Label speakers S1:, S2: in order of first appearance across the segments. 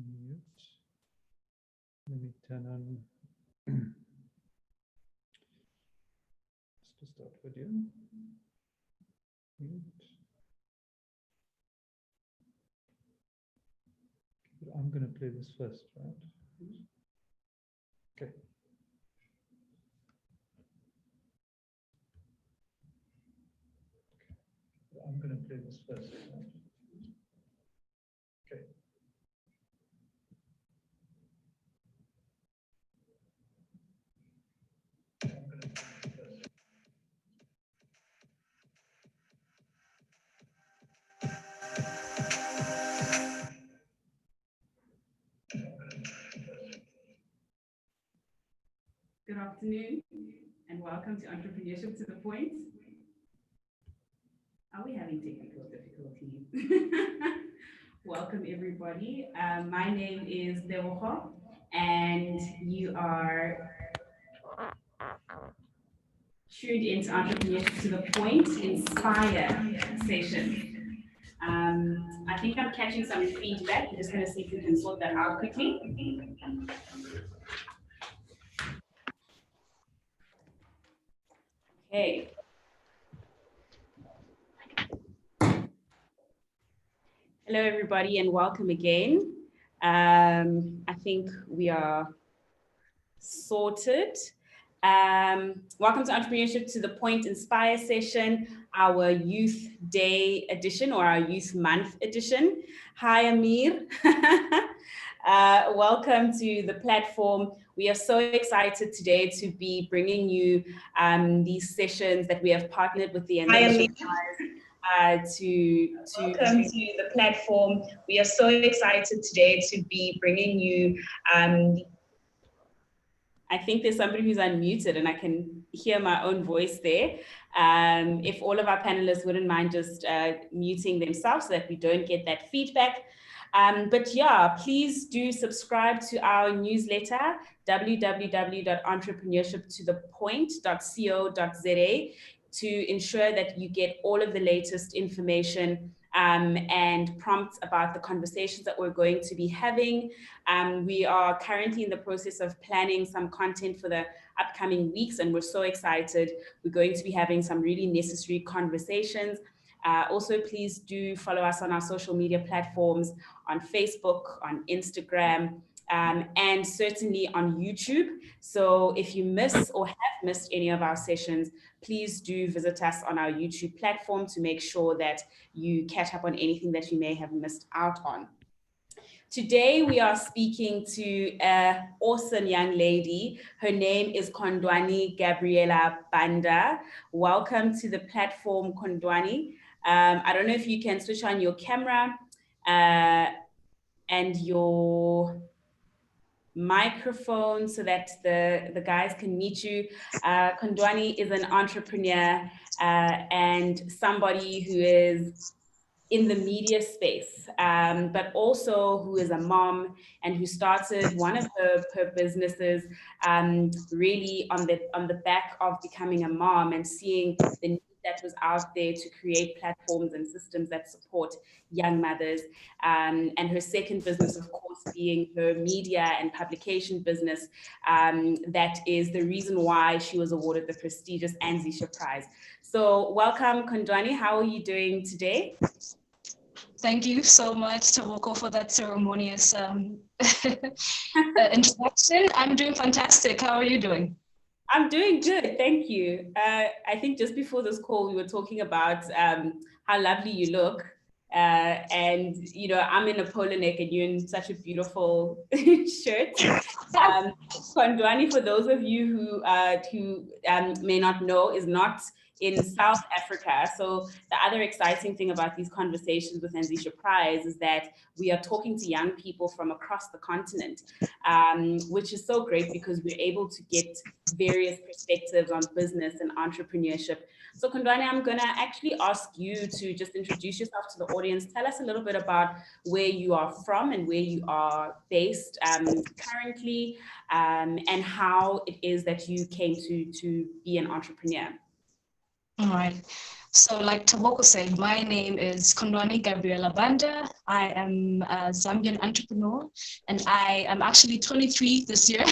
S1: Mute. Let me turn on. Just to start video. Mute. I'm going to play this first, right? Okay. I'm going to play this first, right? Okay.
S2: Good afternoon and welcome to Entrepreneurship to the Point. Are we having technical difficulties? Welcome everybody. My name is Lebogo and you are tuned into Entrepreneurship to the Point Inspire session. I think I'm catching some feedback. I'm just going to see if we can sort that out quickly. Okay. Hello, everybody, and welcome again. I think we are sorted. Welcome to Entrepreneurship to the Point Inspire session, our Youth Day edition or our Youth Month edition. Hi, Amir. Welcome to the platform. We are so excited today to be bringing you these sessions that we have partnered with the Welcome to the platform. We are so excited today to be bringing you I think there's somebody who's unmuted and I can hear my own voice there. If all of our panelists wouldn't mind just muting themselves so that we don't get that feedback. But yeah, please do subscribe to our newsletter, www.entrepreneurshiptothepoint.co.za, to ensure that you get all of the latest information and prompts about the conversations that we're going to be having. We are currently in the process of planning some content for the upcoming weeks, and we're so excited. We're going to be having some really necessary conversations. Also, please do follow us on our social media platforms, on Facebook, on Instagram, and certainly on YouTube. So if you miss or have missed any of our sessions, please do visit us on our YouTube platform to make sure that you catch up on anything that you may have missed out on. Today, we are speaking to an awesome young lady. Her name is Khondwani Gabriela Banda. Welcome to the platform, Khondwani. I don't know if you can switch on your camera and your microphone so that the guys can meet you. Khondwani is an entrepreneur and somebody who is in the media space, but also who is a mom and who started one of her businesses really on the back of becoming a mom and seeing the need that was out there to create platforms and systems that support young mothers. And her second business, of course, being her media and publication business, that is the reason why she was awarded the prestigious Anzisha Prize. So welcome, Khondwani. How are you doing today?
S3: Thank you so much, Tawoko, for that ceremonious introduction. I'm doing fantastic. How are you doing?
S2: I'm doing good, thank you. I think just before this call, we were talking about how lovely you look. And, you know, I'm in a polo neck and you're in such a beautiful shirt. Khondwani, for those of you who may not know, is not in South Africa. So the other exciting thing about these conversations with Anzisha Prize is that we are talking to young people from across the continent, which is so great because we're able to get various perspectives on business and entrepreneurship. So Khondwani, I'm gonna actually ask you to just introduce yourself to the audience. Tell us a little bit about where you are from and where you are based currently, and how it is that you came to be an entrepreneur.
S3: All right. So like Taboko said, my name is Khondwani Gabriela Banda. I am a Zambian entrepreneur, and I am actually 23 this year.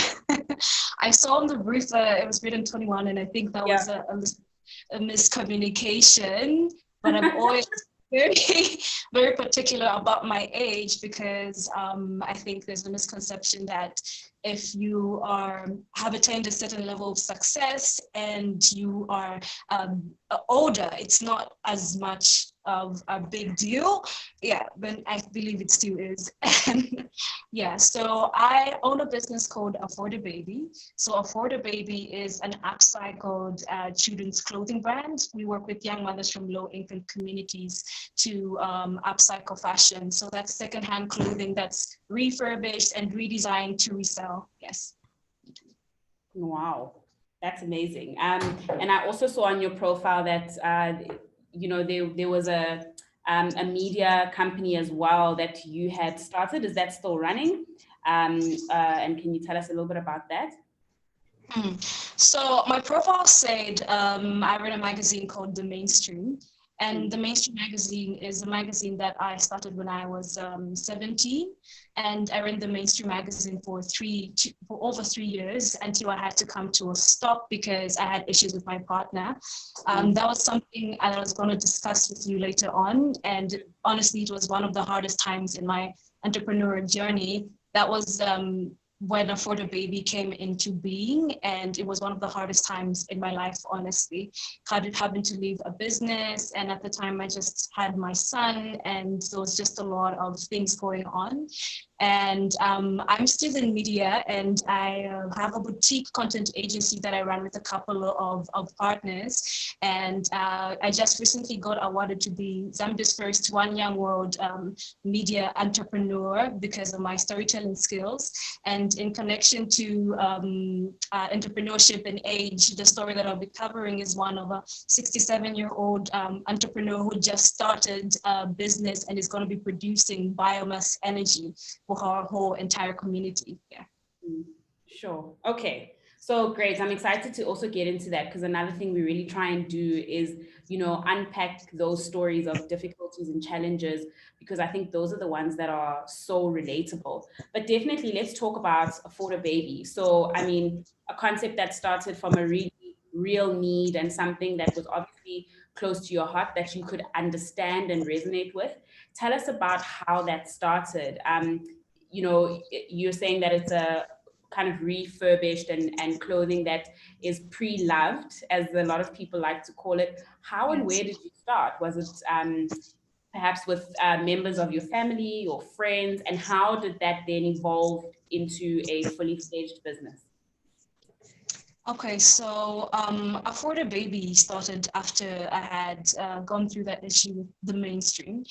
S3: I saw on the brief it was written 21, and I think that was a miscommunication, but I'm always very, very particular about my age because I think there's a misconception that if you have attained a certain level of success and you are older, it's not as much of a big deal. Yeah, but I believe it still is. Yeah, so I own a business called Afford a Baby. So Afford a Baby is an upcycled children's clothing brand. We work with young mothers from low-income communities to upcycle fashion. So that's secondhand clothing that's refurbished and redesigned to resell. Yes.
S2: Wow, that's amazing. And I also saw on your profile that there was a media company as well that you had started. Is that still running? And can you tell us a little bit about that?
S3: So my profile said I read a magazine called The Mainstream, and The Mainstream magazine is a magazine that I started when I was 17, and I ran The Mainstream magazine for over 3 years until I had to come to a stop because I had issues with my partner. That was something I was going to discuss with you later on, and honestly, it was one of the hardest times in my entrepreneurial journey. That was when Afford a Baby came into being, and it was one of the hardest times in my life, honestly. Having to leave a business, and at the time I just had my son, and there was just a lot of things going on. And I'm still in media, and I have a boutique content agency that I run with a couple of partners. And I just recently got awarded to be Zambia's first One Young World media entrepreneur because of my storytelling skills. And in connection to entrepreneurship and age, the story that I'll be covering is one of a 67-year-old entrepreneur who just started a business and is going to be producing biomass energy for our whole entire community. Yeah.
S2: Sure. Okay. So great. I'm excited to also get into that because another thing we really try and do is, unpack those stories of difficulties and challenges, because I think those are the ones that are so relatable. But definitely let's talk about Afford a Baby. So, I mean, a concept that started from a really real need and something that was obviously close to your heart that you could understand and resonate with. Tell us about how that started. You're saying that it's a kind of refurbished and clothing that is pre-loved, as a lot of people like to call it. How and where did you start? Was it perhaps with members of your family or friends? And how did that then evolve into a fully staged business?
S3: Okay, so Afford a Baby started after I had gone through that issue with The Mainstream.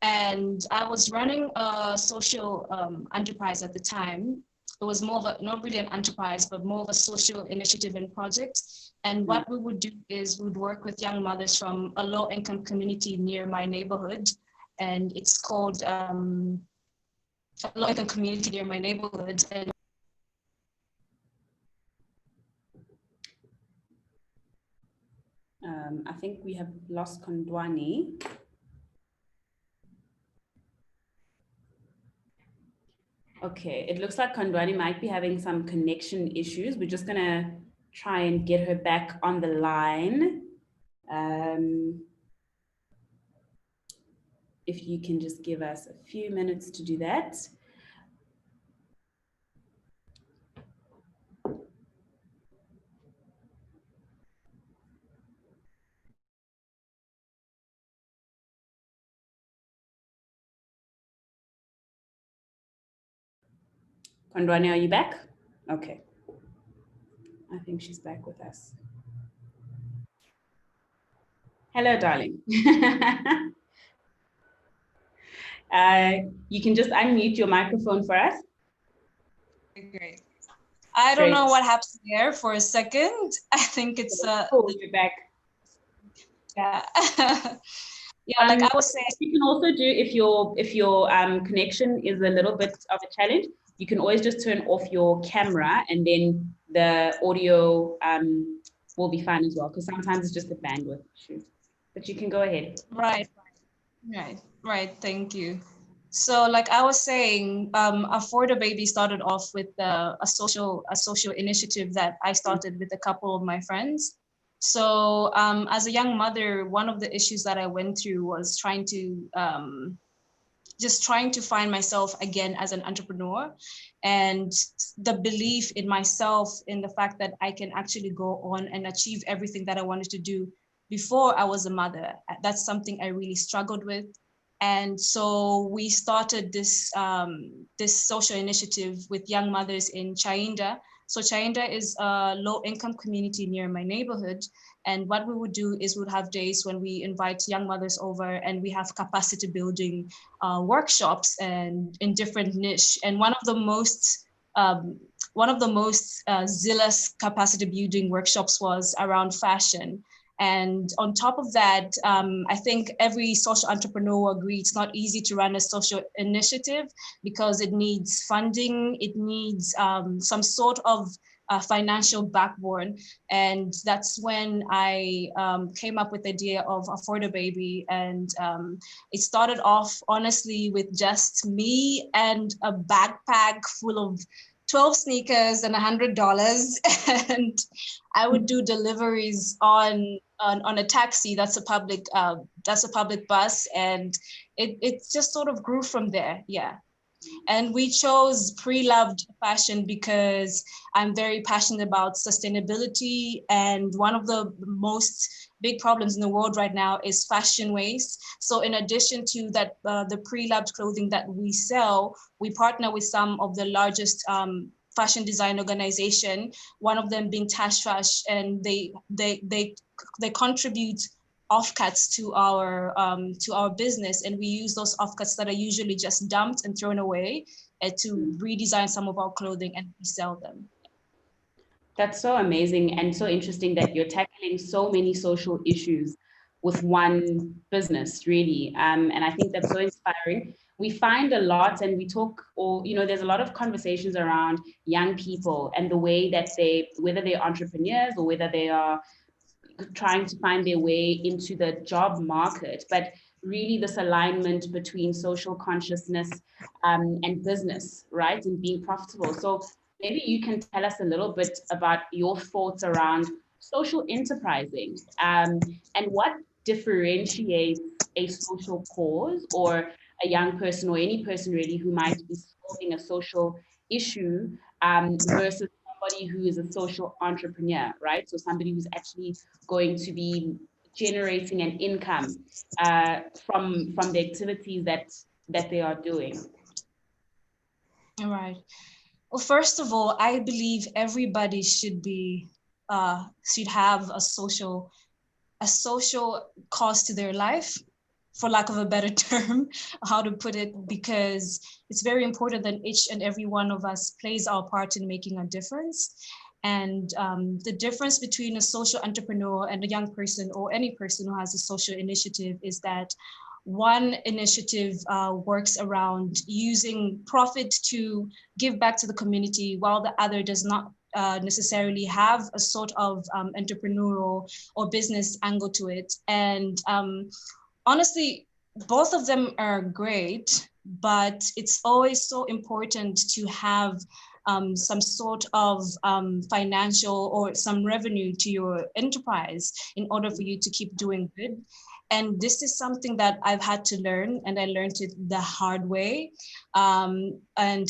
S3: And I was running a social enterprise at the time. It was more of not really an enterprise, but more of a social initiative and project. And what we would do is we would work with young mothers from a low-income community near my neighborhood. And it's called a low-income community near my neighborhood. And
S2: I think we have lost Khondwani. Okay, it looks like Khondwani might be having some connection issues. We're just gonna try and get her back on the line. If you can just give us a few minutes to do that. Khondwani, are you back? Okay. I think she's back with us. Hello, darling. You can just unmute your microphone for us.
S3: Great. I don't know what happened there for a second. I think it's
S2: cool, you're back.
S3: Yeah. Yeah, like I was saying,
S2: you can also do, if your connection is a little bit of a challenge, you can always just turn off your camera and then the audio will be fine as well, because sometimes it's just a bandwidth issue. But you can go ahead.
S3: Right, right. Thank you. So, like I was saying, Afford a Baby started off with a social initiative that I started with a couple of my friends. So, as a young mother, one of the issues that I went through was just trying to find myself again as an entrepreneur, and the belief in myself, in the fact that I can actually go on and achieve everything that I wanted to do before I was a mother. That's something I really struggled with. And so we started this social initiative with young mothers in Chainda. So Chainda is a low-income community near my neighborhood. And what we would do is we'd have days when we invite young mothers over, and we have capacity building workshops and in different niche. And one of the most zealous capacity building workshops was around fashion. And on top of that, I think every social entrepreneur will agree it's not easy to run a social initiative, because it needs funding, it needs some sort of financial backbone. And that's when I came up with the idea of Afford a Baby. And it started off honestly with just me and a backpack full of 12 sneakers and $100. And I would do deliveries on a taxi that's a public bus. And it just sort of grew from there. Yeah. And we chose pre-loved fashion because I'm very passionate about sustainability. And one of the most big problems in the world right now is fashion waste. So in addition to that, the pre-loved clothing that we sell, we partner with some of the largest fashion design organization, one of them being Tash Fash, and they contribute offcuts to our business, and we use those offcuts that are usually just dumped and thrown away to redesign some of our clothing and resell them.
S2: That's so amazing and so interesting that you're tackling so many social issues with one business, really. And I think that's so inspiring. We find a lot, and we talk, or there's a lot of conversations around young people and the way that whether they're entrepreneurs or whether they are trying to find their way into the job market, but really this alignment between social consciousness and business, right, and being profitable. So maybe you can tell us a little bit about your thoughts around social enterprising, and what differentiates a social cause or a young person or any person really who might be solving a social issue versus somebody who is a social entrepreneur, right? So somebody who's actually going to be generating an income from the activities that they are doing.
S3: All right. Well, first of all, I believe everybody should have a social cause to their life, for lack of a better term, how to put it, because it's very important that each and every one of us plays our part in making a difference. And the difference between a social entrepreneur and a young person or any person who has a social initiative is that one initiative works around using profit to give back to the community, while the other does not necessarily have a sort of entrepreneurial or business angle to it. And honestly, both of them are great, but it's always so important to have some sort of financial or some revenue to your enterprise in order for you to keep doing good. And this is something that I've had to learn, and I learned it the hard way. And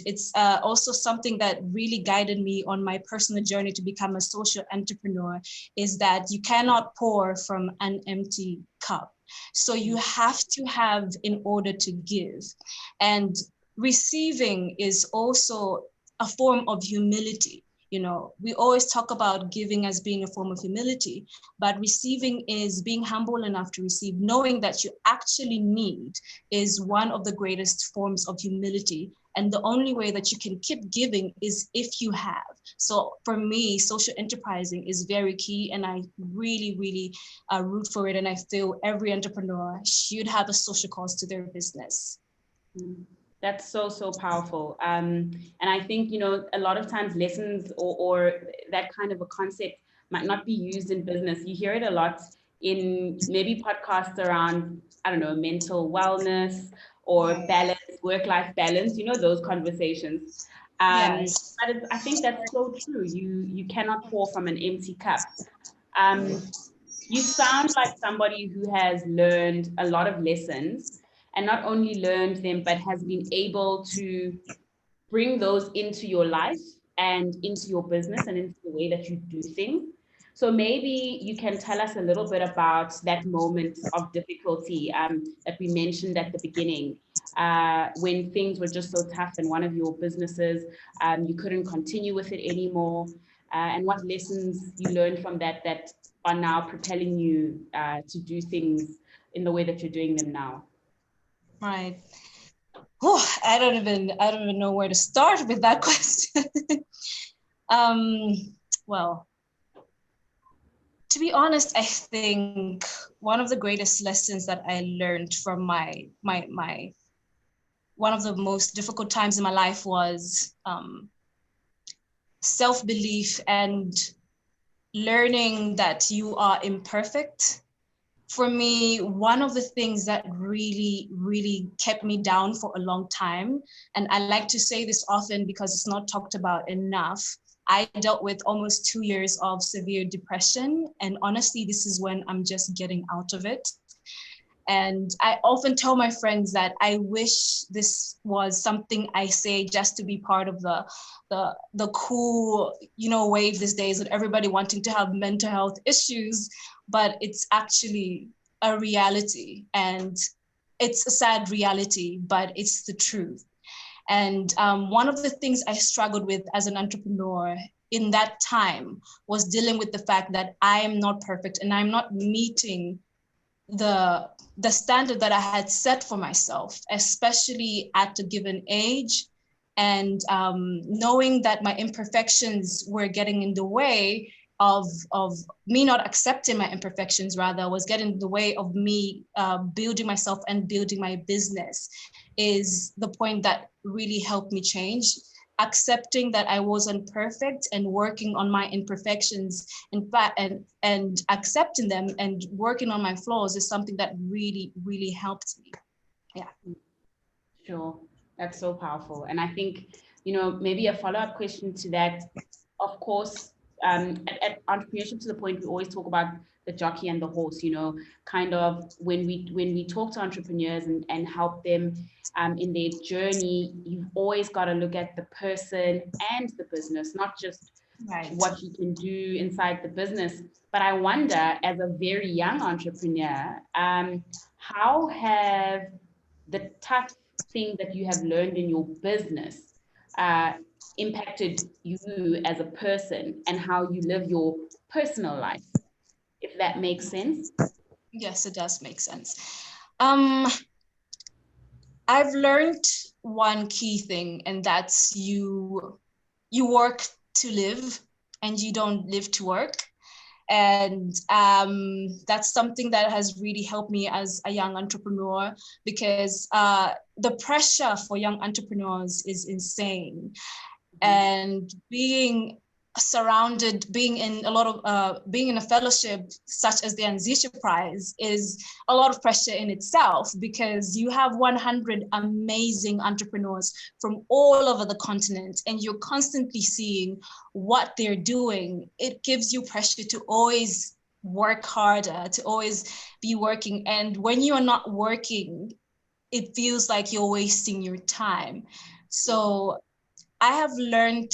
S3: it's also something that really guided me on my personal journey to become a social entrepreneur, is that you cannot pour from an empty cup. So you have to have in order to give. And receiving is also a form of humility. We always talk about giving as being a form of humility, but receiving is being humble enough to receive, knowing that you actually need, is one of the greatest forms of humility. And the only way that you can keep giving is if you have. So for me, social enterprising is very key, and I really, really root for it. And I feel every entrepreneur should have a social cause to their business.
S2: That's so, so powerful. And I think, a lot of times lessons or that kind of a concept might not be used in business. You hear it a lot in maybe podcasts around, I don't know, mental wellness or balance, work-life balance, you know, those conversations.
S3: Yes.
S2: But I think that's so true. You cannot pour from an empty cup. Um, you sound like somebody who has learned a lot of lessons, and not only learned them, but has been able to bring those into your life and into your business and into the way that you do things. So maybe you can tell us a little bit about that moment of difficulty that we mentioned at the beginning, when things were just so tough in one of your businesses, you couldn't continue with it anymore, and what lessons you learned from that that are now propelling you to do things in the way that you're doing them now.
S3: Right. Oh, I don't even know where to start with that question. Well, to be honest, I think one of the greatest lessons that I learned from my one of the most difficult times in my life was self-belief and learning that you are imperfect. For me, one of the things that really kept me down for a long time, and I like to say this often because it's not talked about enough, I dealt with almost 2 years of severe depression. And honestly, this is when I'm just getting out of it. And I often tell my friends that I wish this was something I say just to be part of the cool, wave these days with everybody wanting to have mental health issues, but it's actually a reality, and it's a sad reality, but it's the truth. And one of the things I struggled with as an entrepreneur in that time was dealing with the fact that I am not perfect and I'm not meeting the standard that I had set for myself, especially at a given age. And knowing that my imperfections were getting in the way of me not accepting my imperfections, rather was getting in the way of me building myself and building my business, is the point that really helped me change. Accepting that I wasn't perfect and working on my imperfections and accepting them and working on my flaws is something that really helped me. Yeah.
S2: Sure, that's so powerful. And I think, maybe a follow-up question to that, of course, at Entrepreneurship to the Point, we always talk about the jockey and the horse, kind of when we talk to entrepreneurs and help them in their journey, you've always got to look at the person and the business, not just what you can do inside the business. But I wonder, as a very young entrepreneur, how have the tough things that you have learned in your business impacted you as a person and how you live your personal life, if that makes sense?
S3: Yes, it does make sense. I've learned one key thing, and that's you work to live and you don't live to work. And that's something that has really helped me as a young entrepreneur, because the pressure for young entrepreneurs is insane. And being in a fellowship such as the Anzisha Prize is a lot of pressure in itself, because you have 100 amazing entrepreneurs from all over the continent and you're constantly seeing what they're doing. It gives you pressure to always work harder, to always be working. And when you're not working, it feels like you're wasting your time. So I have learned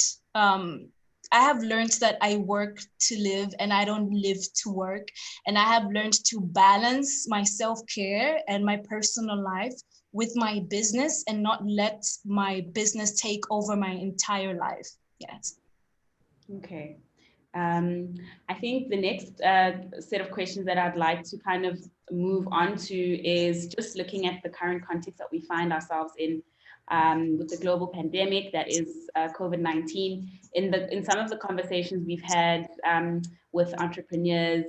S3: that I work to live and I don't live to work. And I have learned to balance my self-care and my personal life with my business and not let my business take over my entire life. Yes.
S2: Okay. I think the next set of questions that I'd like to kind of move on to is just looking at the current context that we find ourselves in, with the global pandemic that is COVID-19. In some of the conversations we've had with entrepreneurs,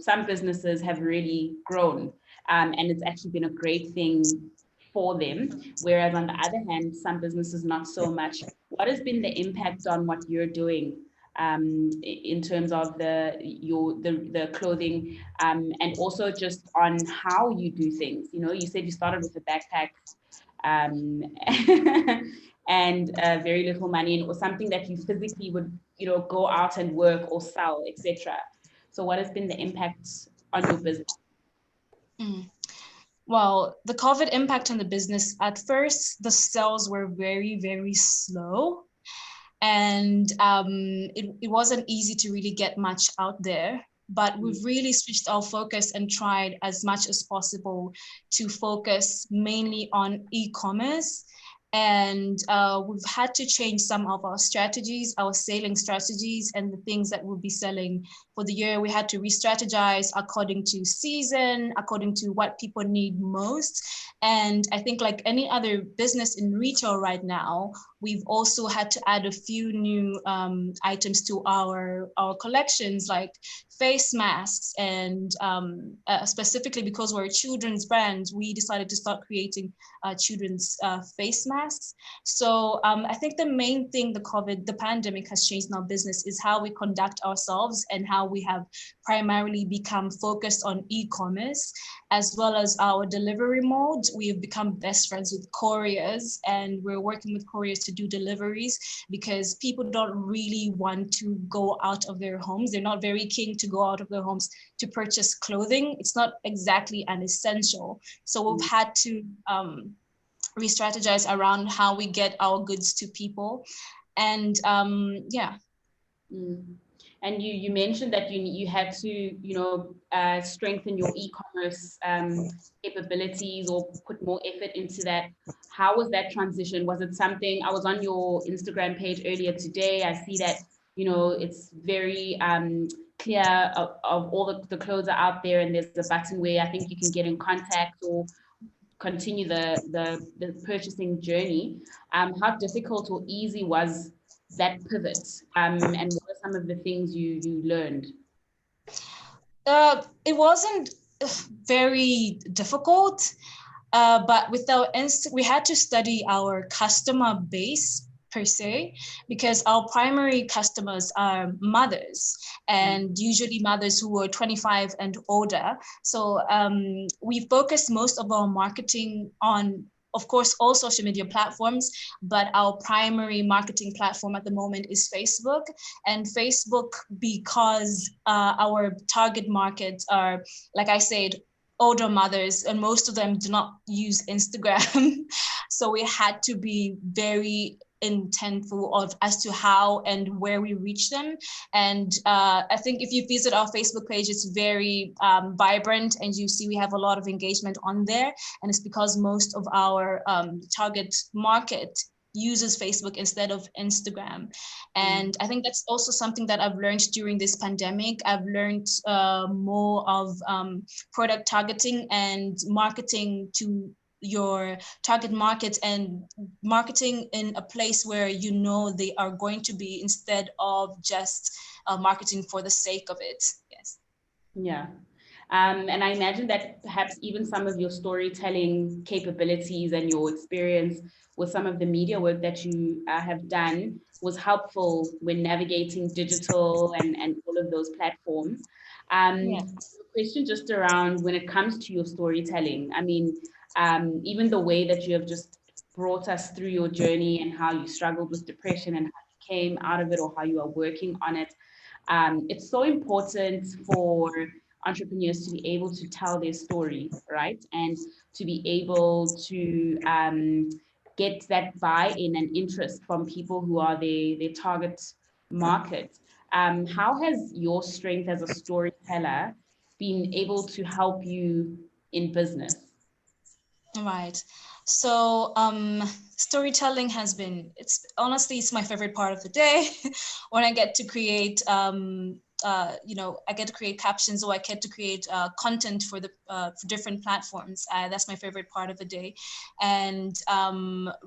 S2: some businesses have really grown, and it's actually been a great thing for them. Whereas on the other hand, some businesses not so much. What has been the impact on what you're doing in terms of the clothing, and also just on how you do things. You know, you said you started with a backpack, and very little money, and it was something that you physically would, you know, go out and work or sell, etc. So what has been the impact on your business?
S3: Well, the COVID impact on the business, at first, the sales were very, very slow. And it wasn't easy to really get much out there. But we've really switched our focus and tried as much as possible to focus mainly on e-commerce. And we've had to change some of our strategies, our selling strategies, and the things that we'll be selling for the year. We had to re-strategize according to season, according to what people need most. And I think like any other business in retail right now, we've also had to add a few new items to our collections, like face masks. And specifically because we're a children's brand, we decided to start creating children's face masks. So I think the main thing the pandemic has changed in our business is how we conduct ourselves and how we have primarily become focused on e-commerce, as well as our delivery mode. We have become best friends with couriers, and we're working with couriers to do deliveries because people don't really want to go out of their homes. They're not very keen to go out of their homes to purchase clothing. It's not exactly an essential. So we've had to re-strategize around how we get our goods to people. And yeah.
S2: And you mentioned that you had to, you know, strengthen your e-commerce capabilities or put more effort into that. How was that transition? Was it something, I was on your Instagram page earlier today. I see that, you know, it's very clear of all the clothes are out there, and there's a button where I think you can get in contact or continue the purchasing journey. How difficult or easy was that pivot, and what are some of the things you learned?
S3: It wasn't very difficult, but with our we had to study our customer base per se, because our primary customers are mothers, and usually mothers who are 25 and older. So we focused most of our marketing on, of course, all social media platforms, but our primary marketing platform at the moment is Facebook. And Facebook, because our target markets are, like I said, older mothers, and most of them do not use Instagram. So we had to be very intentful as to how and where we reach them. And I think if you visit our Facebook page, it's very vibrant, and you see we have a lot of engagement on there. And it's because most of our target market uses Facebook instead of Instagram. And I think that's also something that I've learned during this pandemic. I've learned more of product targeting and marketing to your target market, and marketing in a place where you know they are going to be, instead of just marketing for the sake of it. Yes.
S2: Yeah. And I imagine that perhaps even some of your storytelling capabilities and your experience with some of the media work that you have done was helpful when navigating digital and all of those platforms. Question just around when it comes to your storytelling. I mean, even the way that you have just brought us through your journey and how you struggled with depression and how you came out of it, or how you are working on it. It's so important for entrepreneurs to be able to tell their story, right? And to be able to get that buy-in and interest from people who are their target market. How has your strength as a storyteller been able to help you in business?
S3: Right. So storytelling has been, honestly, it's my favorite part of the day when I get to create, I get to create captions, or I get to create content for for different platforms. That's my favorite part of the day. And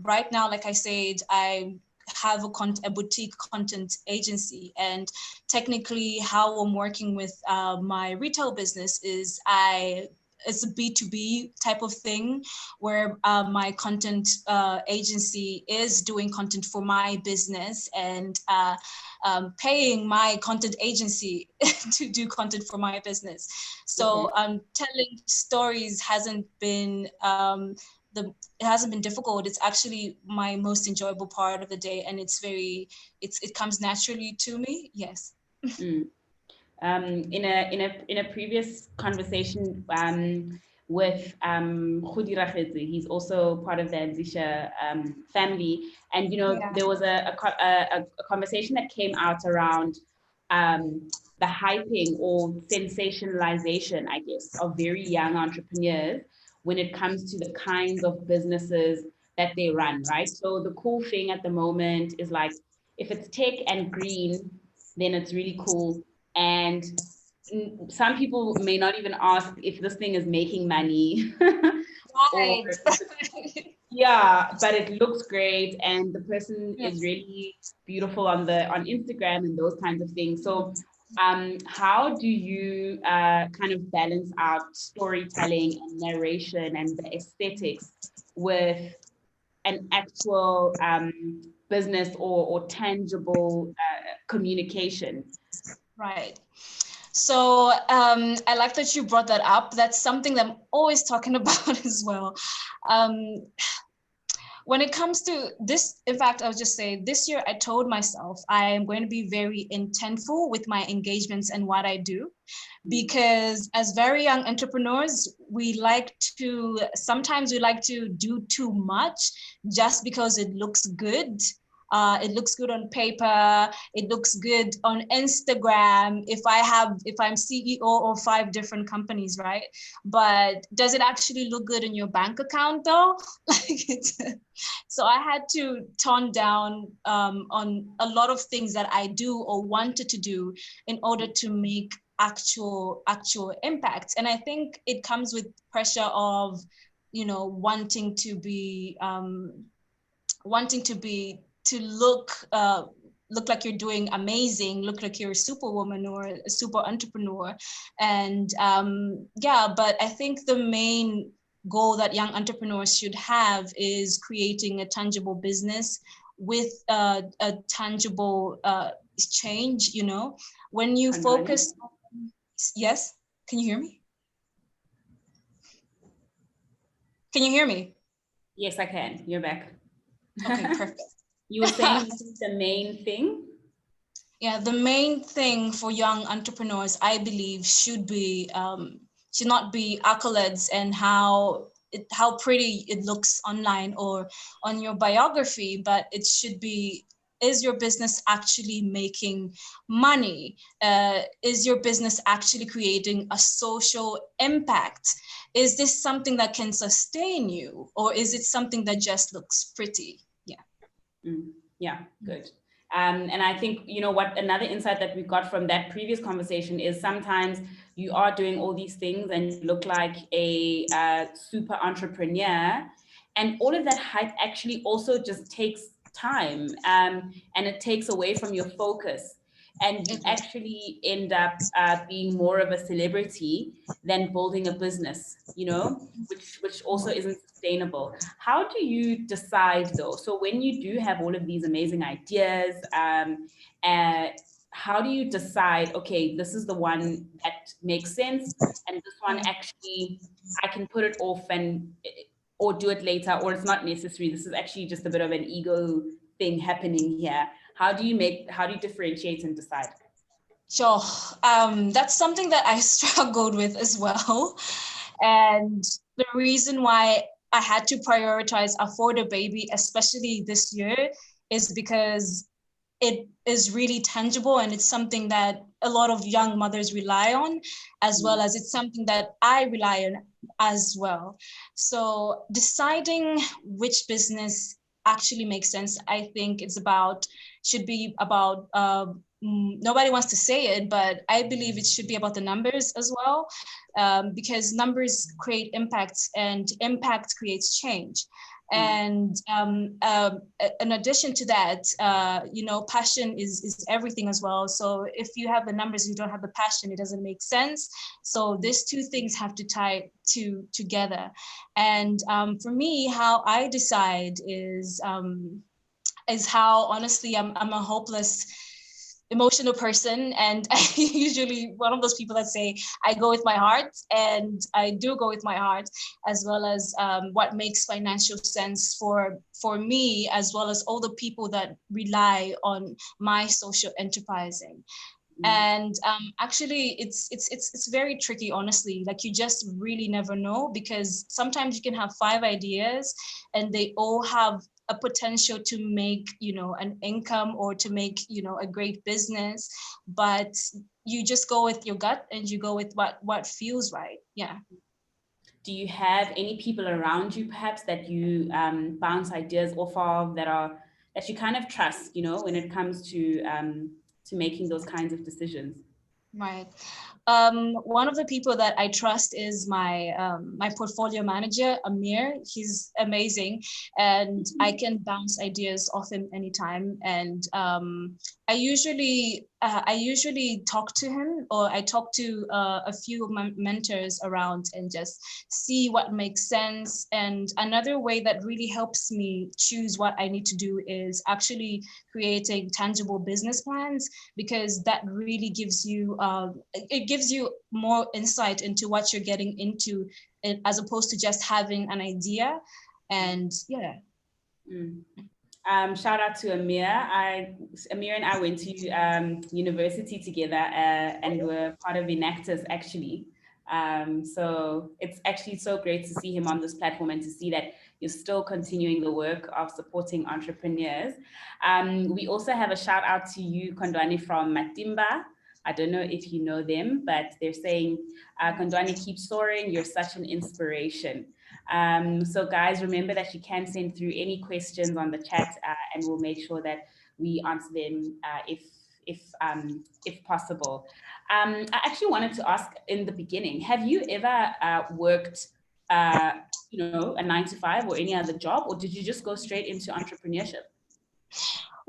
S3: right now, like I said, I have a boutique content agency, and technically how I'm working with my retail business is it's a B2B type of thing where my content agency is doing content for my business and paying my content agency to do content for my business. So telling stories hasn't been it hasn't been difficult. It's actually my most enjoyable part of the day, and it comes naturally to me. Yes.
S2: In a previous conversation with Khondwani, he's also part of the Anzisha family, and there was a conversation that came out around the hyping or sensationalization, I guess, of very young entrepreneurs when it comes to the kinds of businesses that they run, right? So the cool thing at the moment is like, if it's tech and green, then it's really cool. And some people may not even ask if this thing is making money.
S3: Right.
S2: Yeah, but it looks great, and the person is really beautiful on Instagram and those kinds of things. So how do you kind of balance out storytelling and narration and the aesthetics with an actual business or tangible communication?
S3: Right. So I like that you brought that up. That's something that I'm always talking about as well. When it comes to this, in fact, I'll just say this year I told myself I am going to be very intentful with my engagements and what I do, because as very young entrepreneurs, sometimes we like to do too much just because it looks good. It looks good on paper. It looks good on Instagram. If I'm CEO of 5 different companies, right? But does it actually look good in your bank account though? So I had to tone down on a lot of things that I do or wanted to do in order to make actual impact. And I think it comes with pressure of, wanting to look like you're doing amazing, look like you're a superwoman or a super entrepreneur. And but I think the main goal that young entrepreneurs should have is creating a tangible business with a tangible change. When you focus on, yes, can you hear me? Can you hear me?
S2: Yes, I can. You're back.
S3: Okay, perfect.
S2: You were saying this is the main thing?
S3: Yeah, the main thing for young entrepreneurs, I believe, should not be accolades and how pretty it looks online or on your biography, but it should be, is your business actually making money? Is your business actually creating a social impact? Is this something that can sustain you, or is it something that just looks pretty?
S2: Yeah, good. And I think, what another insight that we got from that previous conversation is sometimes you are doing all these things and you look like a super entrepreneur, and all of that hype actually also just takes time, and it takes away from your focus, and you actually end up being more of a celebrity than building a business, which also isn't sustainable. How do you decide though? So when you do have all of these amazing ideas, how do you decide, okay, this is the one that makes sense, and this one actually I can put it off or do it later, or it's not necessary, this is actually just a bit of an ego thing happening here? How do you differentiate and decide?
S3: Sure. That's something that I struggled with as well. And the reason why I had to prioritize Afford Baby, especially this year, is because it is really tangible and it's something that a lot of young mothers rely on, as well as it's something that I rely on as well. So deciding which business actually makes sense, I think should be about nobody wants to say it, but I believe it should be about the numbers as well, because numbers create impacts and impact creates change. And in addition to that, passion is everything as well. So if you have the numbers, you don't have the passion, it doesn't make sense. So these two things have to tie together. And for me, how I decide is how, honestly, I'm a hopeless emotional person, and I usually one of those people that say I go with my heart, and I do go with my heart, as well as what makes financial sense for me, as well as all the people that rely on my social enterprising. And actually it's very tricky, honestly. Like, you just really never know, because sometimes you can have 5 ideas and they all have a potential to make, an income, or to make, a great business, but you just go with your gut and you go with what feels right. Yeah.
S2: Do you have any people around you perhaps that you bounce ideas off of, that you kind of trust, when it comes to making those kinds of decisions?
S3: Right. One of the people that I trust is my portfolio manager, Amir. He's amazing, and I can bounce ideas off him anytime. And I usually talk to him, or I talk to a few of my mentors around, and just see what makes sense. And another way that really helps me choose what I need to do is actually creating tangible business plans, because that really gives you it gives you more insight into what you're getting into, as opposed to just having an idea. And yeah.
S2: Shout out to Amir. Amir and I went to university together, and were part of Enactors, actually. So it's actually so great to see him on this platform, and to see that you're still continuing the work of supporting entrepreneurs. We also have a shout out to you, Khondwani, from Matimba. I don't know if you know them, but they're saying, Khondwani, keep soaring. You're such an inspiration. So guys, remember that you can send through any questions on the chat, and we'll make sure that we answer them if possible. I actually wanted to ask in the beginning, have you ever worked a 9-to-5 or any other job, or did you just go straight into entrepreneurship?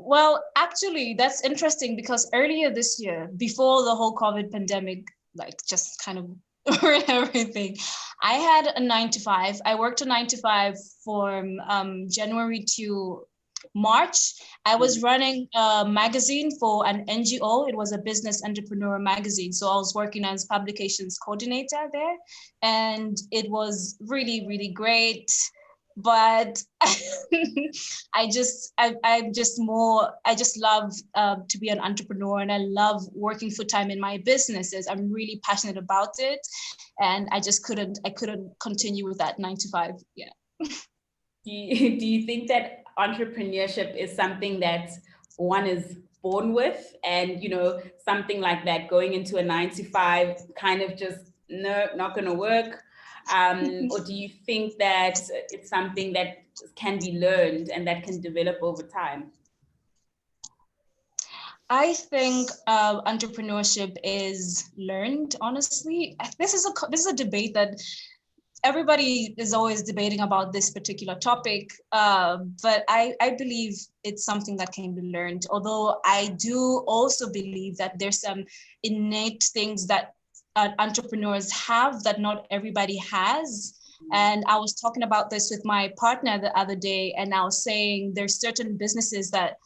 S3: Well, actually, that's interesting, because earlier this year, before the whole COVID pandemic, like, just kind of everything, I had a 9-to-5. I worked a 9-to-5 from January to March. I was running a magazine for an NGO. It was a business entrepreneur magazine. So I was working as publications coordinator there, and it was really, really great. But I just love to be an entrepreneur, and I love working full time in my businesses. I'm really passionate about it, and I couldn't continue with that 9-to-5. Yeah.
S2: Do you think that entrepreneurship is something that one is born with, and something like that, going into a 9-to-5, kind of just not going to work? Or do you think that it's something that can be learned and that can develop over time?
S3: I think entrepreneurship is learned, honestly. This is a debate that everybody is always debating about this particular topic, but I believe it's something that can be learned. Although I do also believe that there's some innate things that entrepreneurs have that not everybody has. And I was talking about this with my partner the other day, and I was saying there's certain businesses that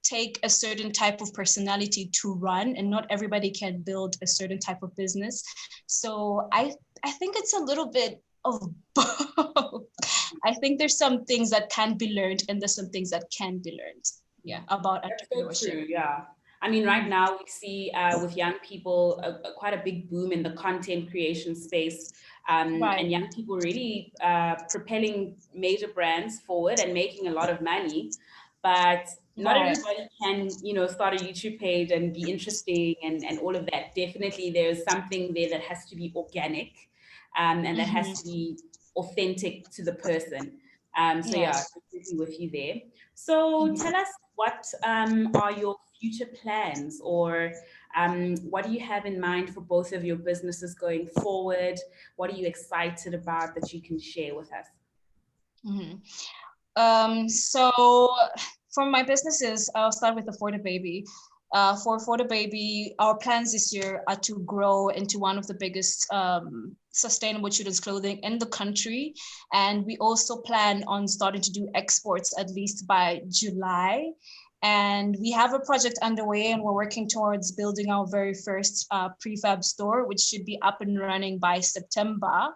S3: take a certain type of personality to run, and not everybody can build a certain type of business. So I think it's a little bit of both. I think there's some things that can be learned, and there's some things that can be learned. Yeah, about entrepreneurship.
S2: That's so true, yeah. I mean, right now we see with young people quite a big boom in the content creation space,
S3: Right.
S2: and young people really propelling major brands forward and making a lot of money. But not everybody can, start a YouTube page and be interesting and all of that. Definitely there's something there that has to be organic, and that has to be authentic to the person. So yeah, definitely with you there. So tell us, what are your future plans, or what do you have in mind for both of your businesses going forward? What are you excited about that you can share with us?
S3: So for my businesses, I'll start with the For the Baby. For the Baby, our plans this year are to grow into one of the biggest sustainable children's clothing in the country. And we also plan on starting to do exports at least by July. And we have a project underway, and we're working towards building our very first prefab store, which should be up and running by September.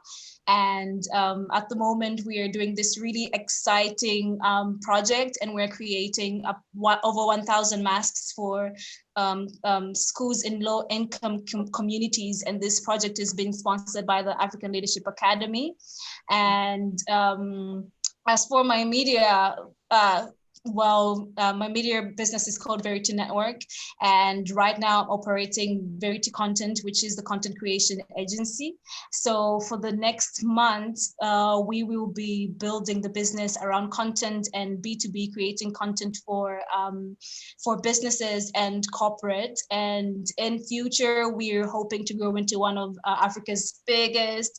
S3: And at the moment, we are doing this really exciting project, and we're creating over 1,000 masks for schools in low-income communities. And this project is being sponsored by the African Leadership Academy. And as for my media, my media business is called Verity Network, and right now I'm operating Verity Content, which is the content creation agency. So for the next month, we will be building the business around content and B2B, creating content for businesses and corporate. And in future, we're hoping to grow into one of Africa's biggest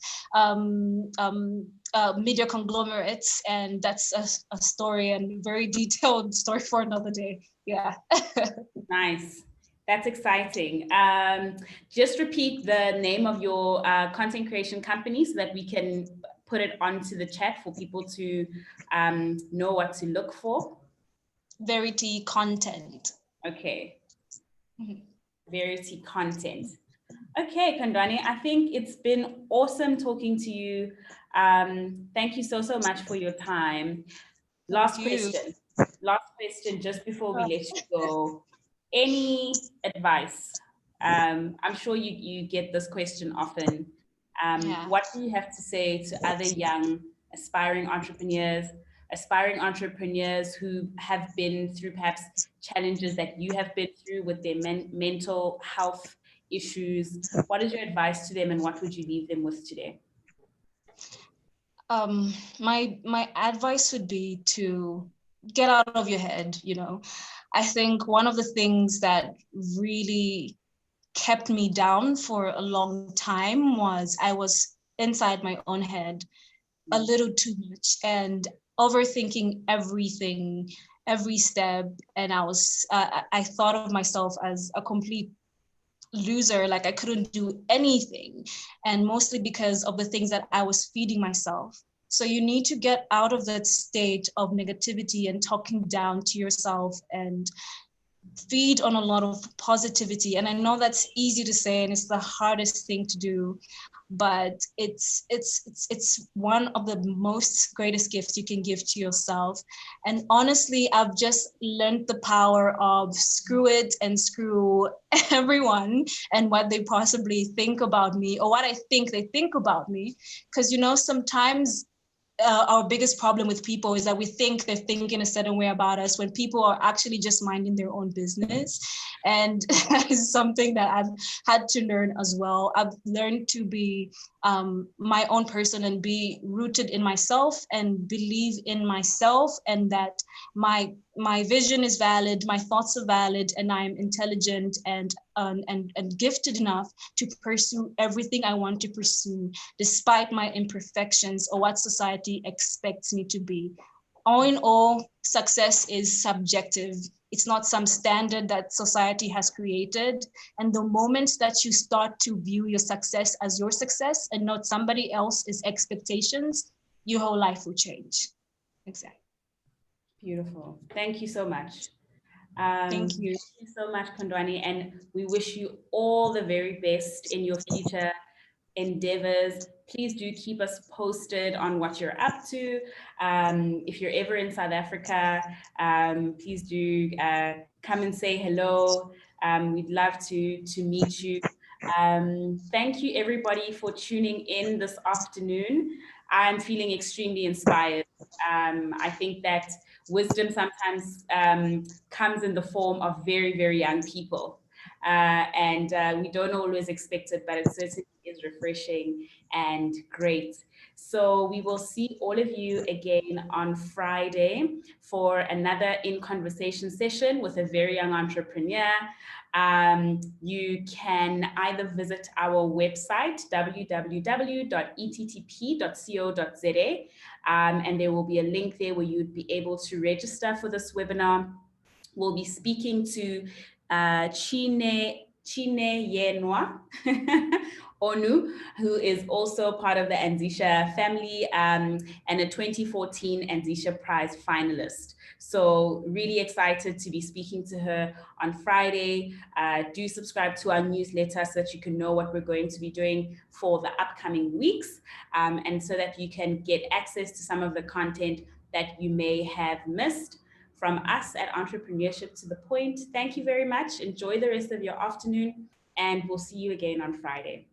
S3: media conglomerates, and that's a story, and very detailed story for another day. Yeah.
S2: Nice. That's exciting. Just repeat the name of your content creation company so that we can put it onto the chat for people to know what to look for.
S3: Verity Content.
S2: Okay. Verity Content. Okay, Khondwani, I think it's been awesome talking to you. Thank you so much for your time. Last question, just before we let you go. Any advice? I'm sure you get this question often. What do you have to say to other young aspiring entrepreneurs who have been through perhaps challenges that you have been through with their mental health issues? What is your advice to them, and what would you leave them with today?
S3: My advice would be to get out of your head. I think one of the things that really kept me down for a long time was I was inside my own head a little too much and overthinking everything, every step. And I thought of myself as a complete loser, like I couldn't do anything, and mostly because of the things that I was feeding myself. So you need to get out of that state of negativity and talking down to yourself and feed on a lot of positivity. And I know that's easy to say, and it's the hardest thing to do, but it's one of the most greatest gifts you can give to yourself. And honestly, I've just learned the power of screw it and screw everyone and what they possibly think about me, or what I think they think about me. Because sometimes our biggest problem with people is that we think they're thinking a certain way about us when people are actually just minding their own business. And that is something that I've had to learn as well. I've learned to be my own person and be rooted in myself and believe in myself, and that my vision is valid, my thoughts are valid, and I'm intelligent and gifted enough to pursue everything I want to pursue, despite my imperfections or what society expects me to be. All in all, success is subjective. It's not some standard that society has created. And the moment that you start to view your success as your success and not somebody else's expectations, your whole life will change. Exactly.
S2: Beautiful. Thank you so much.
S3: Thank you.
S2: Thank you so much, Khondwani, and we wish you all the very best in your future endeavors. Please do keep us posted on what you're up to. If you're ever in South Africa, please do come and say hello. We'd love to meet you. Thank you everybody for tuning in this afternoon. I'm feeling extremely inspired. I think that wisdom sometimes comes in the form of very, very young people. And we don't always expect it, but it certainly is refreshing and great. So we will see all of you again on Friday for another In Conversation session with a very young entrepreneur. You can either visit our website, www.eTTP.co.za, and there will be a link there where you'd be able to register for this webinar. We'll be speaking to Chine Yenwa Onu, who is also part of the Anzisha family and a 2014 Anzisha Prize finalist. So really excited to be speaking to her on Friday. Do subscribe to our newsletter so that you can know what we're going to be doing for the upcoming weeks, and so that you can get access to some of the content that you may have missed. From us at Entrepreneurship to the Point, thank you very much. Enjoy the rest of your afternoon, and we'll see you again on Friday.